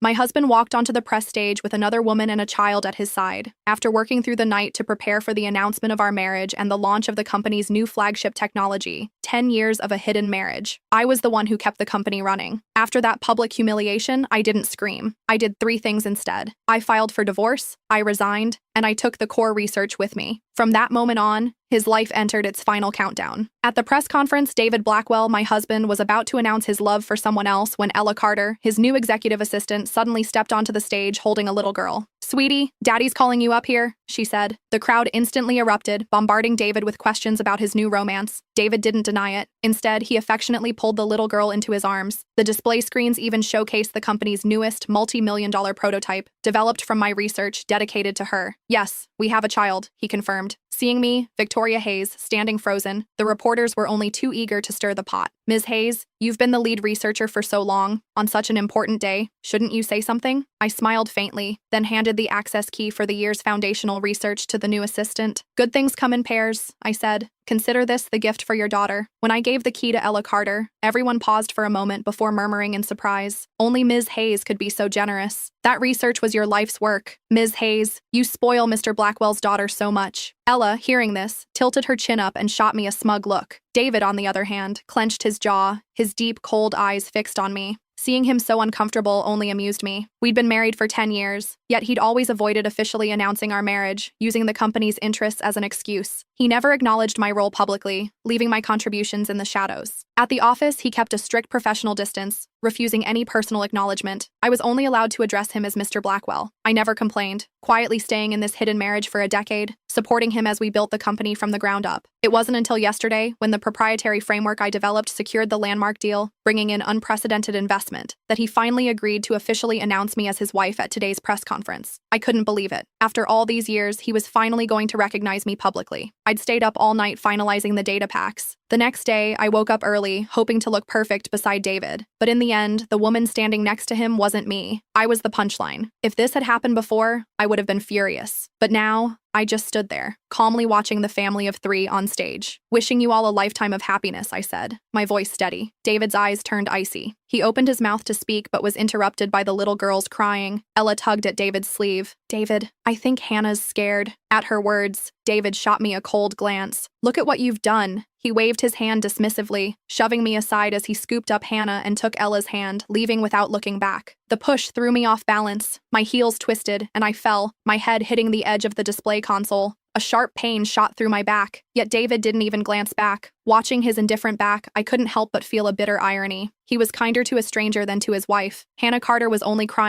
My husband walked onto the press stage with another woman and a child at his side. After working through the night to prepare for the announcement of our marriage and the launch of the company's new flagship technology, 10 years of a hidden marriage, I was the one who kept the company running. After that public humiliation, I didn't scream. I did 3 things instead. I filed for divorce, I resigned, and I took the core research with me. From that moment on, his life entered its final countdown. At the press conference, David Blackwell, my husband, was about to announce his love for someone else when Ella Carter, his new executive assistant, suddenly stepped onto the stage holding a little girl. "Sweetie, Daddy's calling you up here," she said. The crowd instantly erupted, bombarding David with questions about his new romance. David didn't deny it. Instead, he affectionately pulled the little girl into his arms. The display screens even showcased the company's newest multi-million-dollar prototype, developed from my research dedicated to her. "Yes, we have a child," he confirmed. Seeing me, Victoria Hayes, standing frozen, the reporters were only too eager to stir the pot. "Ms. Hayes, you've been the lead researcher for so long. On such an important day, shouldn't you say something?" I smiled faintly, then handed the access key for the year's foundational research to the new assistant. "Good things come in pairs," I said. "Consider this the gift for your daughter." When I gave the key to Ella Carter, everyone paused for a moment before murmuring in surprise. Only Ms. Hayes could be so generous. "That research was your life's work. Ms. Hayes, you spoil Mr. Blackwell's daughter so much." Ella, hearing this, tilted her chin up and shot me a smug look. David, on the other hand, clenched his jaw, his deep, cold eyes fixed on me. Seeing him so uncomfortable only amused me. We'd been married for 10 years, yet he'd always avoided officially announcing our marriage, using the company's interests as an excuse. He never acknowledged my role publicly, leaving my contributions in the shadows. At the office, he kept a strict professional distance, refusing any personal acknowledgement. I was only allowed to address him as Mr. Blackwell. I never complained, quietly staying in this hidden marriage for a decade, supporting him as we built the company from the ground up. It wasn't until yesterday, when the proprietary framework I developed secured the landmark deal, bringing in unprecedented investment, that he finally agreed to officially announce me as his wife at today's press conference. I couldn't believe it. After all these years, he was finally going to recognize me publicly. I'd stayed up all night finalizing the data packs. The next day, I woke up early, hoping to look perfect beside David. But in the end, the woman standing next to him wasn't me. I was the punchline. If this had happened before, I would have been furious. But now, I just stood there, calmly watching the family of 3 on stage. "Wishing you all a lifetime of happiness," I said, my voice steady. David's eyes turned icy. He opened his mouth to speak but was interrupted by the little girls crying. Ella tugged at David's sleeve. "David, I think Hannah's scared." At her words, David shot me a cold glance. "Look at what you've done." He waved his hand dismissively, shoving me aside as he scooped up Hannah and took Ella's hand, leaving without looking back. The push threw me off balance. My heels twisted, and I fell, my head hitting the edge of the display console. A sharp pain shot through my back, yet David didn't even glance back. Watching his indifferent back, I couldn't help but feel a bitter irony. He was kinder to a stranger than to his wife. Hannah Carter was only crying